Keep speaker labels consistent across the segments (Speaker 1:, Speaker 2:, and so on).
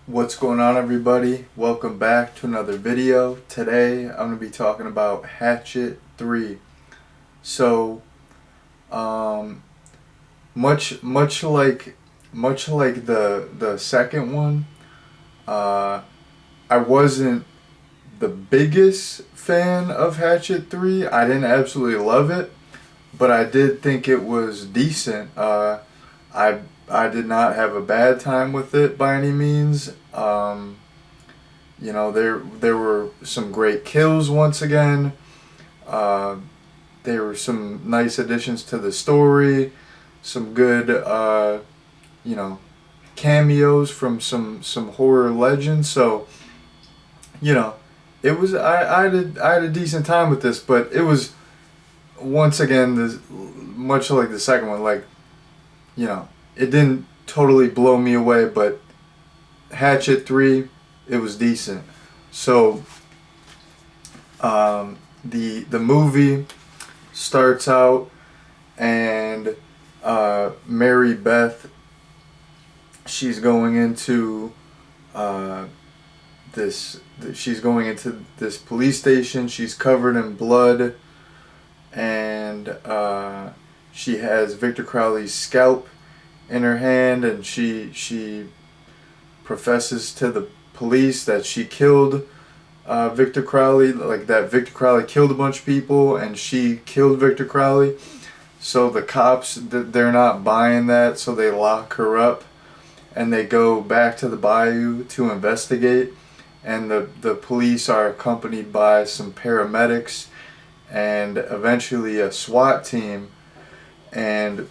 Speaker 1: What's going on, everybody? Welcome back to another video. Today I'm going to be talking about Hatchet 3. So, um, much like the second one, uh, I wasn't the biggest fan of Hatchet 3. I didn't absolutely love it, but I did think it was decent. I I did not have a bad time with it by any means. There were some great kills once again. Uh, there were some nice additions to the story. Some good you know cameos from some horror legends. So you know it was I had a decent time with this, but it was once again this much like the second one. It didn't totally blow me away, but Hatchet 3, it was decent. So, the movie starts out, and Mary Beth, she's going into uh, she's going into this police station. She's covered in blood, and she has Victor Crowley's scalp in her hand, and she professes to the police that she killed Victor Crowley, like that Victor Crowley killed a bunch of people and she killed Victor Crowley. So the cops, they're not buying that, so they lock her up and they go back to the bayou to investigate. And the police are accompanied by some paramedics and eventually a SWAT team. And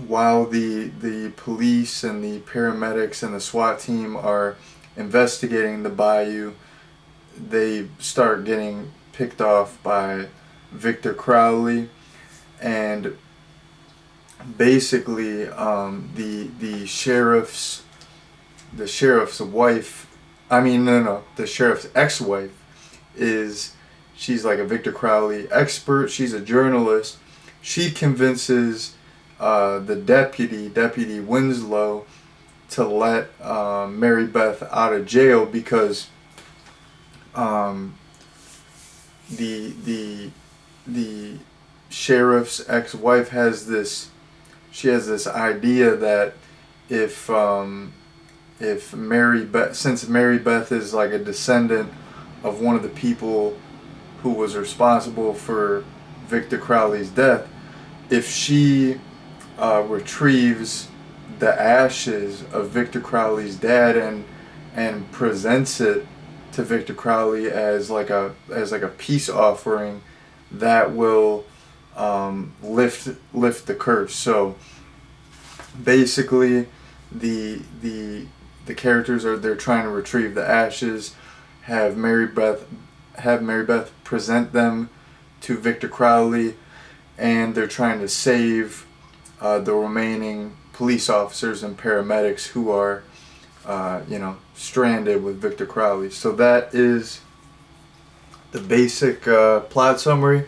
Speaker 1: while the police and the paramedics and the SWAT team are investigating the bayou, they start getting picked off by Victor Crowley, and basically the sheriff's wife, the sheriff's ex-wife, she's like a Victor Crowley expert. She's a journalist. She convinces the Deputy Winslow, to let Mary Beth out of jail because the sheriff's ex-wife has this idea that if since Mary Beth is like a descendant of one of the people who was responsible for Victor Crowley's death, if she retrieves the ashes of Victor Crowley's dad and presents it to Victor Crowley as like a peace offering, that will lift the curse. So basically, the characters they're trying to retrieve the ashes, have Mary Beth present them to Victor Crowley, and they're trying to save the remaining police officers and paramedics who are, stranded with Victor Crowley. So that is the basic plot summary.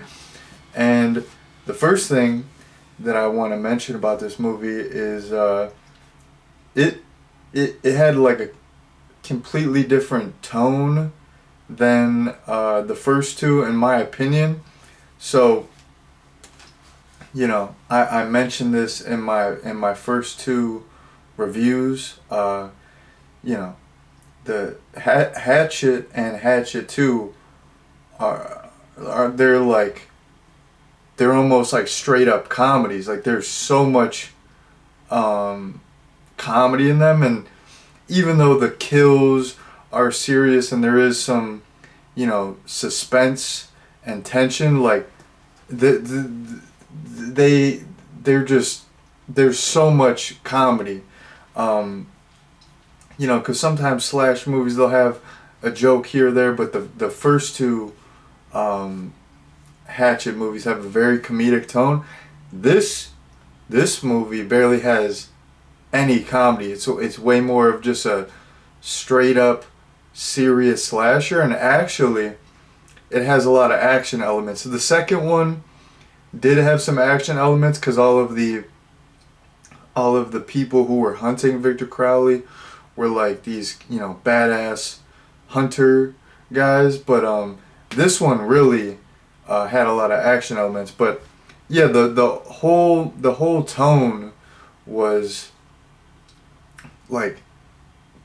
Speaker 1: And the first thing that I want to mention about this movie is it had like a completely different tone than the first two, in my opinion. So I mentioned this in my first two reviews. The Hatchet and Hatchet 2 they're almost like straight up comedies. Like there's so much comedy in them, and even though the kills are serious and there is some suspense and tension, like there's so much comedy. Because sometimes slash movies, they'll have a joke here or there, but the first two Hatchet movies have a very comedic tone. This movie barely has any comedy. It's way more of just a straight up serious slasher, and actually it has a lot of action elements. So the second one did have some action elements because all of the people who were hunting Victor Crowley were like these, you know, badass hunter guys, but this one really had a lot of action elements. But yeah, the whole tone was like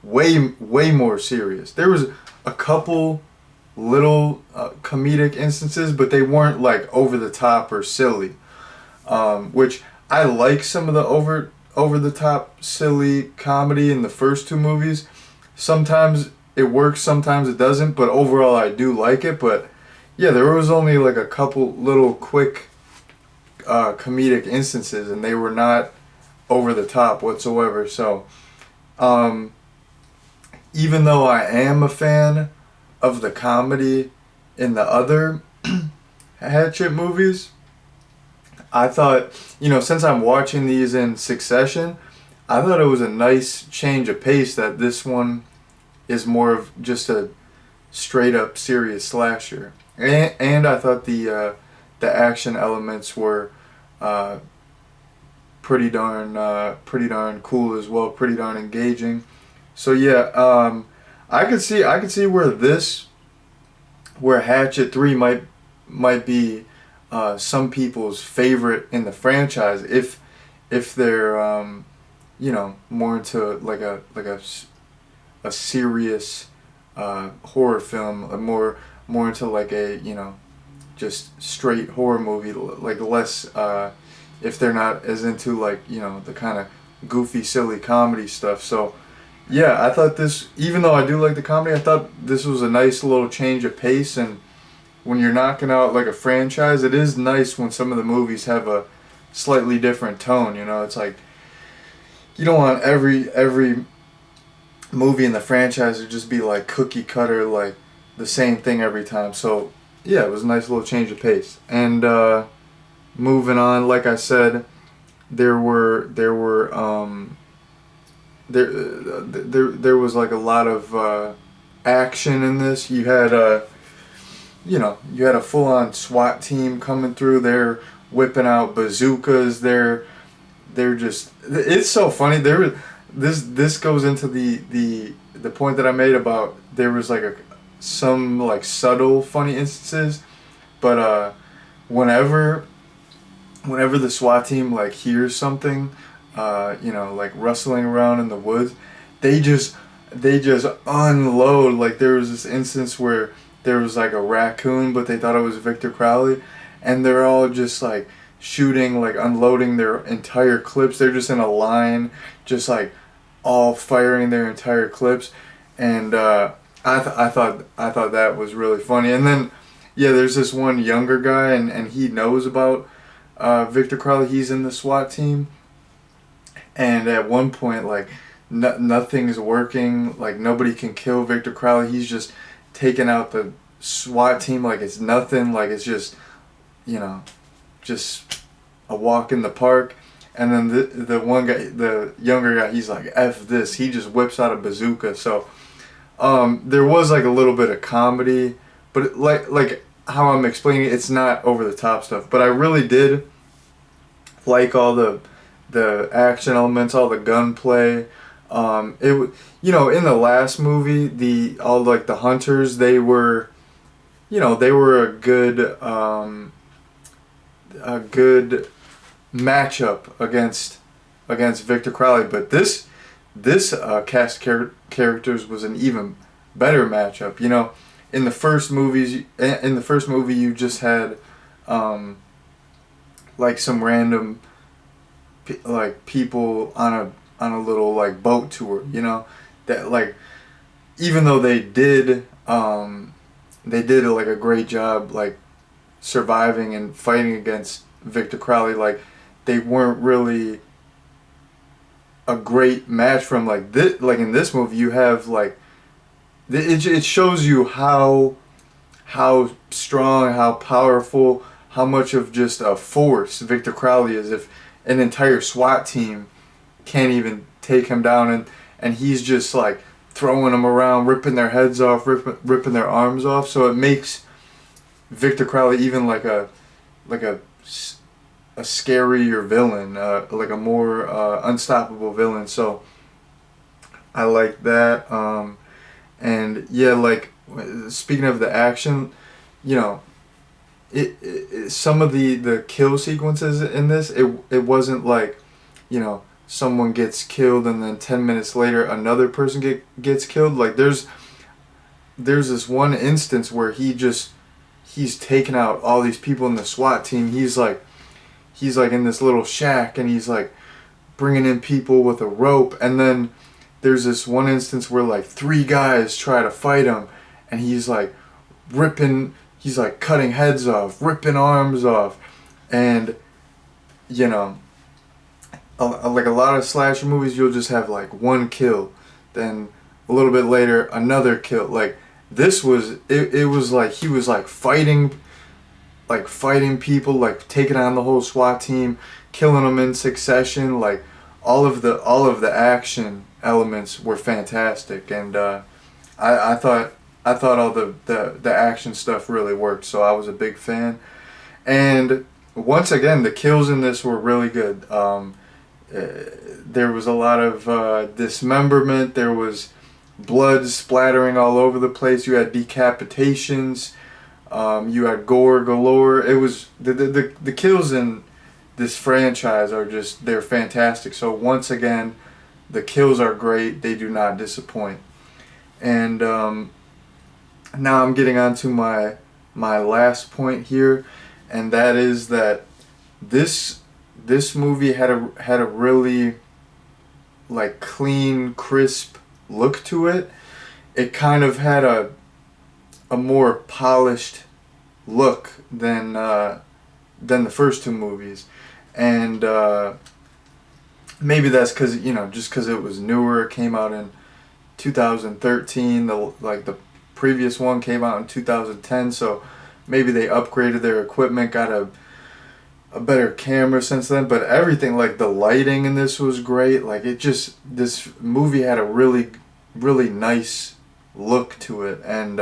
Speaker 1: way more serious. There was a couple little comedic instances, but they weren't like over the top or silly. Which I like some of the over the top silly comedy in the first two movies. Sometimes it works, sometimes it doesn't, but overall I do like it. But yeah, there was only like a couple little quick comedic instances, and they were not over the top whatsoever. So um, even though I am a fan of the comedy in the other Hatchet movies, I thought, you know, since I'm watching these in succession, I thought it was a nice change of pace that this one is more of just a straight up serious slasher. And I thought the action elements were uh, pretty darn cool as well, pretty darn engaging. So yeah, I could see where Hatchet 3 might be some people's favorite in the franchise if they're you know, more into like a serious horror film, more into like a, you know, just straight horror movie, like less if they're not as into like, you know, the kind of goofy silly comedy stuff. So yeah, I thought this, even though I do like the comedy, I thought this was a nice little change of pace. And when you're knocking out like a franchise, it is nice when some of the movies have a slightly different tone. You know, it's like you don't want every movie in the franchise to just be like cookie cutter, like the same thing every time. So yeah, it was a nice little change of pace. And moving on, like I said, there was like a lot of action in this. You had you had a full on SWAT team coming through. They're whipping out bazookas. They're just, it's so funny. This goes into the point that I made about there was like some like subtle funny instances, but whenever the SWAT team like hears something, you know, like rustling around in the woods, they just unload. Like there was this instance where there was like a raccoon, but they thought it was Victor Crowley, and they're all just like shooting, like unloading their entire clips. They're just in a line, just like all firing their entire clips, and I thought that was really funny. And then yeah, there's this one younger guy, and he knows about Victor Crowley. He's in the SWAT team, and at one point, like nothing's working. Like nobody can kill Victor Crowley. He's just taking out the SWAT team like it's nothing. Like it's just, you know, just a walk in the park. And then the one guy, the younger guy, he's like, F this. He just whips out a bazooka. So there was like a little bit of comedy, but like how I'm explaining it, it's not over the top stuff. But I really did like all the action elements, all the gunplay. You know, in the last movie, all like the hunters, they were, you know, they were a good matchup against Victor Crowley. But this cast characters was an even better matchup. You know, in the first movie, you just had like some random like people on a little like boat tour. You know, that like even though they did like a great job like surviving and fighting against Victor Crowley, like they weren't really a great match from like this. Like in this movie, you have like it shows you how strong, how powerful, how much of just a force Victor Crowley is. If an entire SWAT team can't even take him down, and he's just like throwing them around, ripping their heads off, ripping their arms off. So it makes Victor Crowley even like a scarier villain, like a more unstoppable villain. So I like that. And yeah, like speaking of the action, you know, some of the kill sequences in this, it wasn't like, you know, someone gets killed and then 10 minutes later another person gets killed. Like there's this one instance where he's taken out all these people in the SWAT team. He's like in this little shack and he's like bringing in people with a rope, and then there's this one instance where like three guys try to fight him and he's like cutting heads off, ripping arms off. And you know, like a lot of slasher movies, you'll just have like one kill, then a little bit later another kill. Like this was it was like he was like fighting people, like taking on the whole SWAT team, killing them in succession. Like all of the action elements were fantastic, and I thought all the action stuff really worked. So I was a big fan, and once again the kills in this were really good. There was a lot of dismemberment. There was blood splattering all over the place. You had decapitations. You had gore galore. It was the kills in this franchise they're fantastic. So once again, the kills are great. They do not disappoint. And now I'm getting on to my last point here, and that is that this movie had a really like clean, crisp look to it. It kind of had a more polished look than the first two movies, and maybe that's because just because it was newer. It came out in 2013. The previous one came out in 2010, so maybe they upgraded their equipment, got a better camera since then. But everything, like the lighting in this was great. Like this movie had a really really nice look to it, and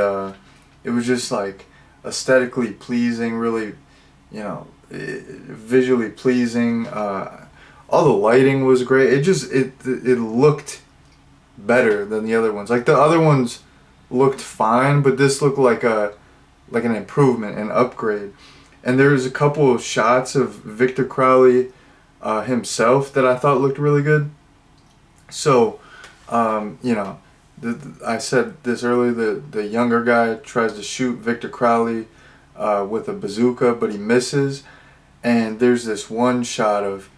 Speaker 1: it was just like aesthetically pleasing, really, visually pleasing. All the lighting was great. It looked better than the other ones. Like the other ones looked fine, but this looked like an improvement, an upgrade. And there was a couple of shots of Victor Crowley himself that I thought looked really good. So, I said this earlier. The younger guy tries to shoot Victor Crowley with a bazooka, but he misses. And there's this one shot of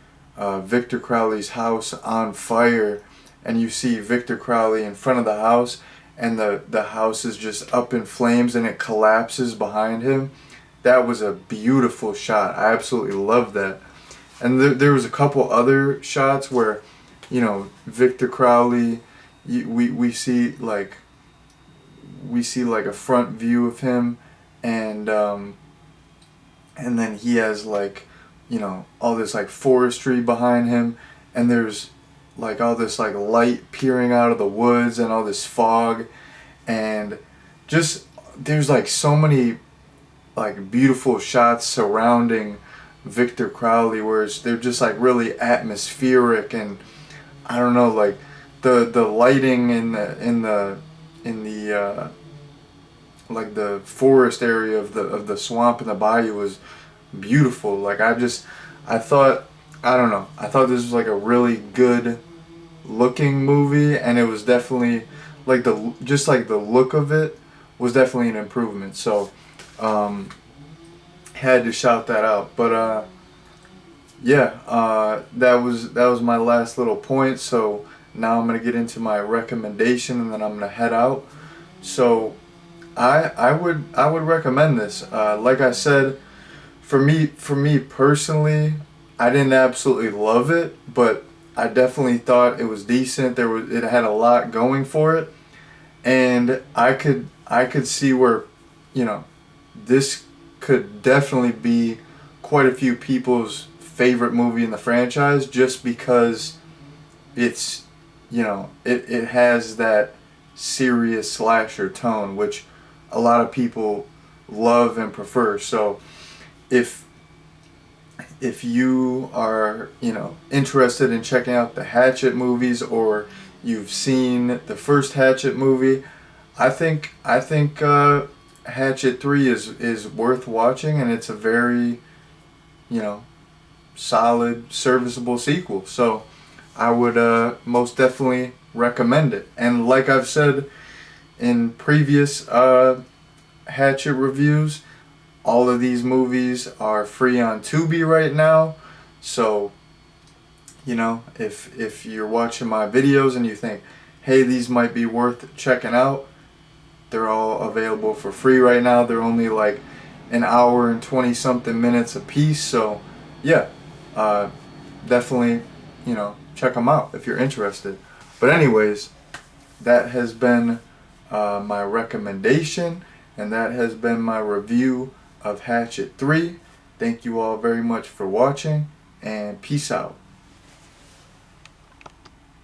Speaker 1: Victor Crowley's house on fire, and you see Victor Crowley in front of the house, and the house is just up in flames, and it collapses behind him. That was a beautiful shot. I absolutely loved that. And there was a couple other shots where, Victor Crowley, we see like a front view of him, and then he has like, all this like forestry behind him, and there's like all this like light peering out of the woods and all this fog, and just there's like so many like beautiful shots surrounding Victor Crowley where they're just like really atmospheric, and I don't know, like the lighting in the like the forest area of the swamp and the bayou was beautiful. Like I thought this was like a really good looking movie, and it was definitely like the look of it was definitely an improvement. So had to shout that out. But that was my last little point. So now I'm gonna get into my recommendation, and then I'm gonna head out. So I would recommend this. Like I said, for me personally, I didn't absolutely love it, but I definitely thought it was decent. It had a lot going for it, and I could see where, this could definitely be quite a few people's favorite movie in the franchise, just because it's, it has that serious slasher tone, which a lot of people love and prefer. So if you are, interested in checking out the Hatchet movies, or you've seen the first Hatchet movie, I think Hatchet 3 is worth watching, and it's a very, you know, solid, serviceable sequel. So I would most definitely recommend it. And like I've said in previous Hatchet reviews, all of these movies are free on Tubi right now. So, you know, if you're watching my videos and you think, hey, these might be worth checking out, they're all available for free right now. They're only like an hour and 20 something minutes a piece. So, yeah, definitely, you know, check them out if you're interested. But anyways, that has been my recommendation, and that has been my review of Hatchet 3. Thank you all very much for watching, and peace out.